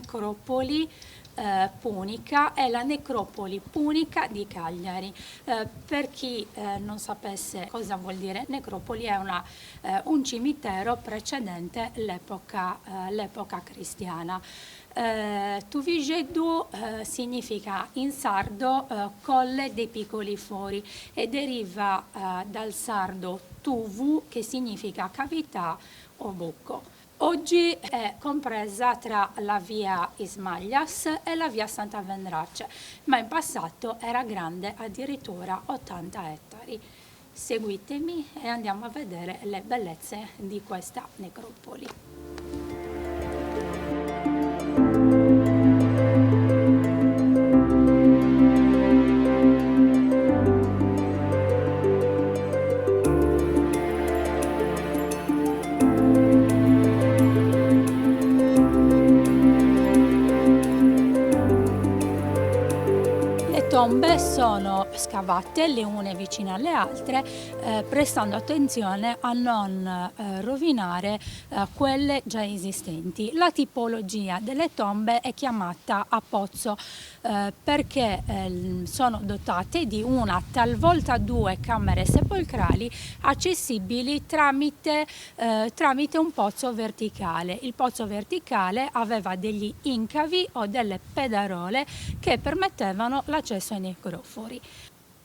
necropoli punica è la necropoli punica di Cagliari. Per chi non sapesse cosa vuol dire necropoli, è un cimitero precedente l'epoca cristiana. Tuvigeddu significa in sardo colle dei piccoli fori e deriva dal sardo tuvu, che significa cavità o buco. Oggi è compresa tra la via Ismaglias e la via Santa Vendrace, ma in passato era grande addirittura 80 ettari. Seguitemi e andiamo a vedere le bellezze di questa necropoli. Tombe sono scavate le une vicine alle altre, prestando attenzione a non rovinare quelle già esistenti. La tipologia delle tombe è chiamata a pozzo perché sono dotate di una, talvolta due camere sepolcrali accessibili tramite un pozzo verticale. Il pozzo verticale aveva degli incavi o delle pedarole che permettevano l'accesso ai necrofori.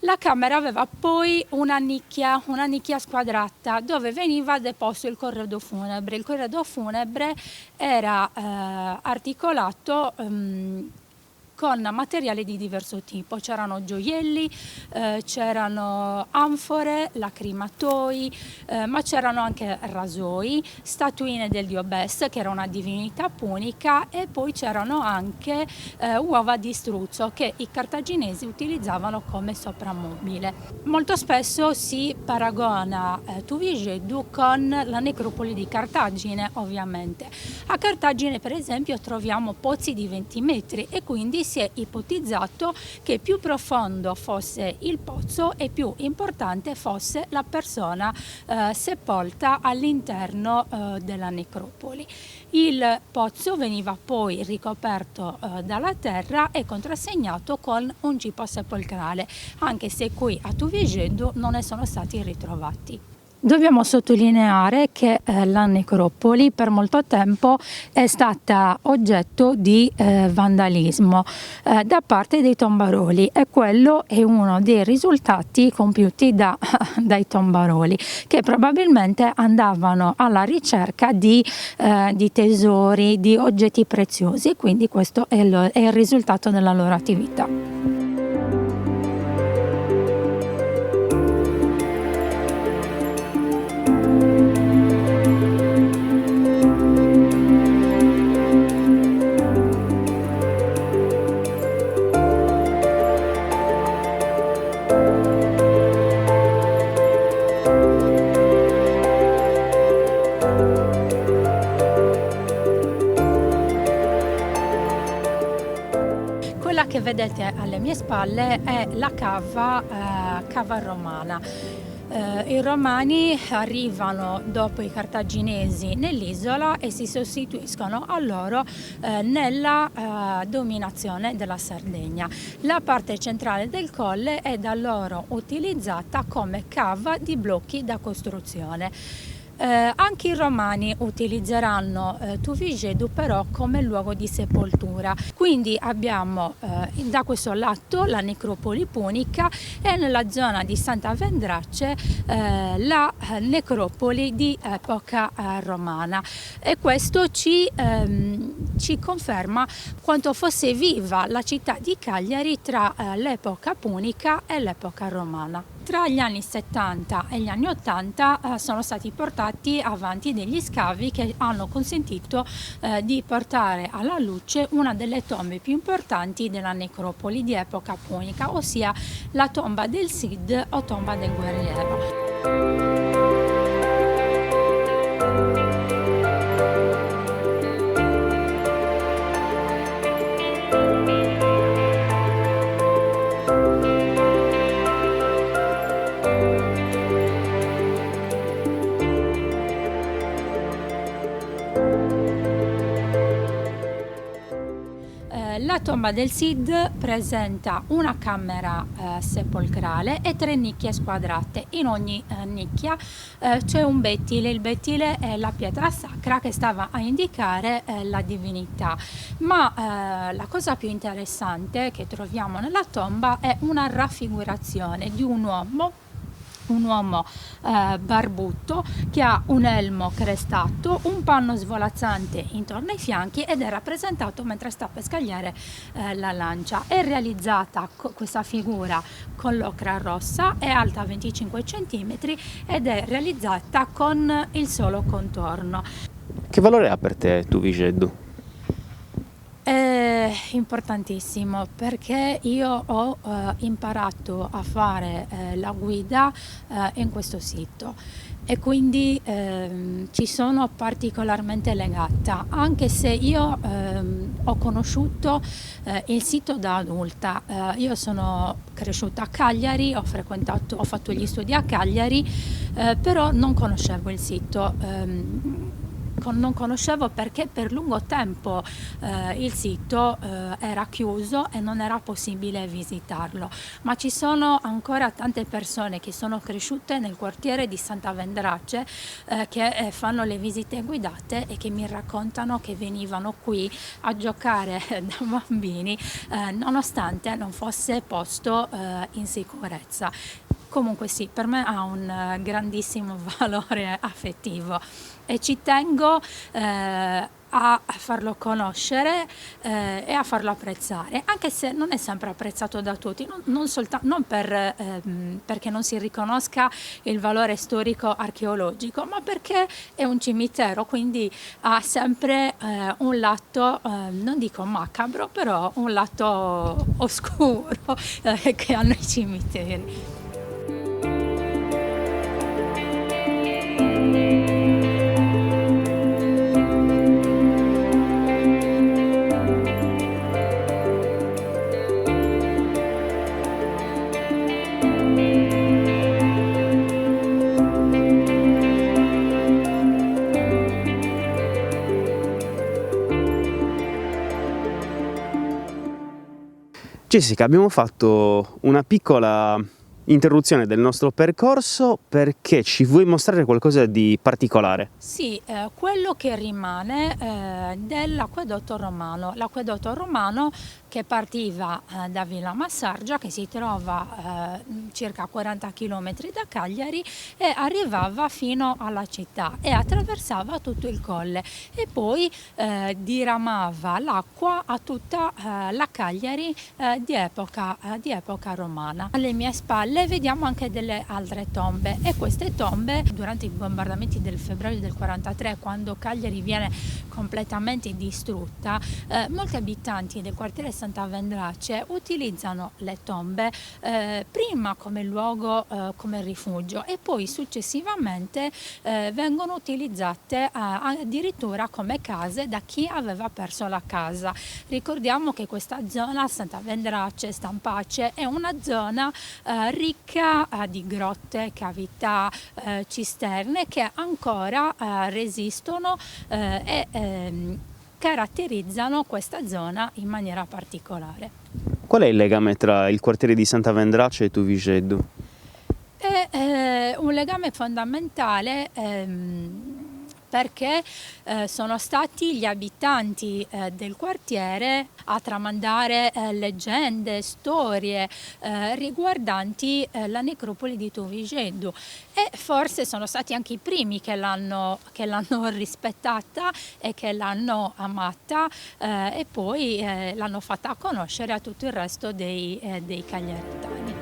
La camera aveva poi una nicchia squadrata dove veniva deposto il corredo funebre. Il corredo funebre era articolato con materiale di diverso tipo. C'erano gioielli, c'erano anfore, lacrimatoi, ma c'erano anche rasoi, statuine del dio Bes, che era una divinità punica, e poi c'erano anche uova di struzzo che i cartaginesi utilizzavano come soprammobile. Molto spesso si paragona Tuvigeddu con la necropoli di Cartagine, ovviamente. A Cartagine, per esempio, troviamo pozzi di 20 metri e quindi si è ipotizzato che più profondo fosse il pozzo e più importante fosse la persona sepolta all'interno della necropoli. Il pozzo veniva poi ricoperto dalla terra e contrassegnato con un cipo sepolcrale, anche se qui a Tuvigeddu non ne sono stati ritrovati. Dobbiamo sottolineare che la necropoli per molto tempo è stata oggetto di vandalismo da parte dei tombaroli, e quello è uno dei risultati compiuti dai tombaroli, che probabilmente andavano alla ricerca di tesori, di oggetti preziosi, quindi questo è il risultato della loro attività. Quella che vedete alle mie spalle è la cava romana. I romani arrivano dopo i cartaginesi nell'isola e si sostituiscono a loro nella dominazione della Sardegna. La parte centrale del colle è da loro utilizzata come cava di blocchi da costruzione. Anche i romani utilizzeranno Tuvigeddu però come luogo di sepoltura, quindi abbiamo da questo lato la necropoli punica e nella zona di Santa Vendrace la necropoli di epoca romana, e questo ci conferma quanto fosse viva la città di Cagliari tra l'epoca punica e l'epoca romana. Tra gli anni 70 e gli anni 80 sono stati portati avanti degli scavi che hanno consentito di portare alla luce una delle tombe più importanti della necropoli di epoca punica, ossia la tomba del Cid o tomba del guerriero. tomba del Cid presenta una camera sepolcrale e 3 nicchie squadrate. In ogni nicchia c'è un bettile. Il bettile è la pietra sacra che stava a indicare la divinità. Ma la cosa più interessante che troviamo nella tomba è una raffigurazione di un uomo barbutto che ha un elmo crestato, un panno svolazzante intorno ai fianchi ed è rappresentato mentre sta per scagliare la lancia. È realizzata questa figura con l'ocra rossa, è alta 25 cm ed è realizzata con il solo contorno. Che valore ha per te tu Vigeddu? È importantissimo perché io ho imparato a fare la guida in questo sito e quindi ci sono particolarmente legata, anche se io ho conosciuto il sito da adulta. Io sono cresciuta a Cagliari, ho fatto gli studi a Cagliari, però non conoscevo il sito. Non conoscevo perché per lungo tempo il sito era chiuso e non era possibile visitarlo, ma ci sono ancora tante persone che sono cresciute nel quartiere di Santa Vendrace che fanno le visite guidate e che mi raccontano che venivano qui a giocare da bambini nonostante non fosse posto in sicurezza. Comunque sì, per me ha un grandissimo valore affettivo e ci tengo a farlo conoscere e a farlo apprezzare, anche se non è sempre apprezzato da tutti, non perché non si riconosca il valore storico archeologico, ma perché è un cimitero, quindi ha sempre un lato, non dico macabro, però un lato oscuro che hanno i cimiteri. Jessica, abbiamo fatto una piccola interruzione del nostro percorso perché ci vuoi mostrare qualcosa di particolare? Sì, quello che rimane dell'acquedotto romano. L'acquedotto romano che partiva da Villa Massargia, che si trova circa 40 km da Cagliari, e arrivava fino alla città e attraversava tutto il colle e poi diramava l'acqua a tutta la Cagliari di epoca romana. Alle mie spalle vediamo anche delle altre tombe e queste tombe durante i bombardamenti del febbraio del 43, quando Cagliari viene completamente distrutta, molti abitanti del quartiere Santa Vendrace utilizzano le tombe prima come luogo, come rifugio e poi successivamente vengono utilizzate addirittura come case da chi aveva perso la casa. Ricordiamo che questa zona, Santa Vendrace, Stampace, è una zona ricca di grotte, cavità, cisterne che ancora resistono e caratterizzano questa zona in maniera particolare. Qual è il legame tra il quartiere di Santa Vendrace e tu Vigeddu? È un legame fondamentale perché sono stati gli abitanti del quartiere a tramandare leggende, storie riguardanti la necropoli di Tu Vigeddu e forse sono stati anche i primi che l'hanno rispettata e che l'hanno amata e poi l'hanno fatta conoscere a tutto il resto dei cagliaritani.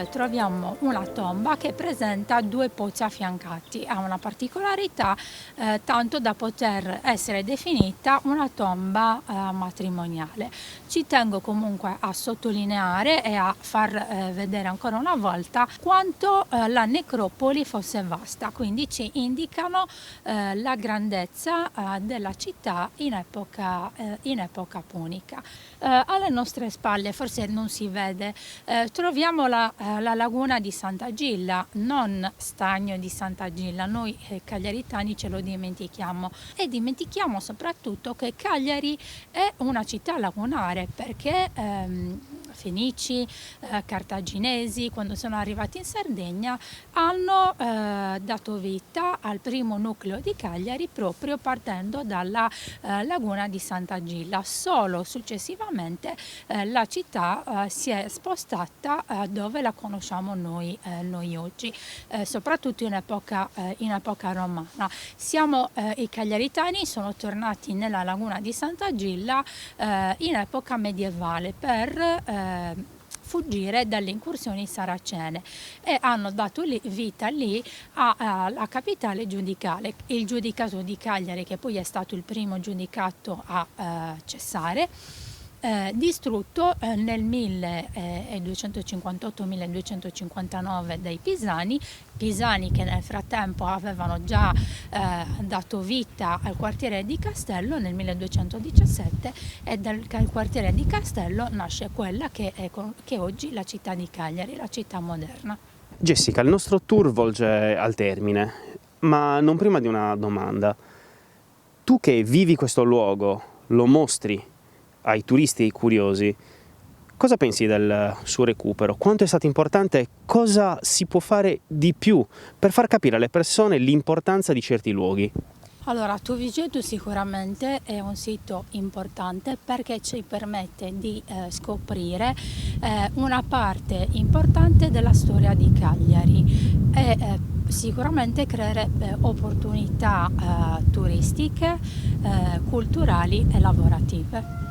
troviamo una tomba che presenta 2 pozzi affiancati. Ha una particolarità tanto da poter essere definita una tomba matrimoniale. Ci tengo comunque a sottolineare e a far vedere ancora una volta quanto la necropoli fosse vasta, quindi ci indicano la grandezza della città in epoca punica. Alle nostre spalle, forse non si vede, troviamo la laguna di Sant'Agilla, non Stagno di Sant'Agilla. Noi cagliaritani ce lo dimentichiamo, e dimentichiamo soprattutto che Cagliari è una città lagunare, perché Fenici, Cartaginesi, quando sono arrivati in Sardegna, hanno dato vita al primo nucleo di Cagliari proprio partendo dalla laguna di Sant'Agilla. Solo successivamente la città si è spostata dove la conosciamo noi oggi, soprattutto in epoca romana. I cagliaritani sono tornati nella laguna di Sant'Agilla in epoca medievale per fuggire dalle incursioni saracene, e hanno dato vita lì alla capitale giudicale, il giudicato di Cagliari, che poi è stato il primo giudicato a cessare, distrutto nel 1258-1259 dai Pisani che nel frattempo avevano già dato vita al quartiere di Castello nel 1217, e dal quartiere di Castello nasce quella che è oggi la città di Cagliari, la città moderna. Jessica, il nostro tour volge al termine, ma non prima di una domanda. Tu che vivi questo luogo, lo mostri ai turisti e ai curiosi, cosa pensi del suo recupero? Quanto è stato importante e cosa si può fare di più per far capire alle persone l'importanza di certi luoghi? Allora, Tuvigetu sicuramente è un sito importante perché ci permette di scoprire una parte importante della storia di Cagliari e sicuramente creerebbe opportunità turistiche, culturali e lavorative.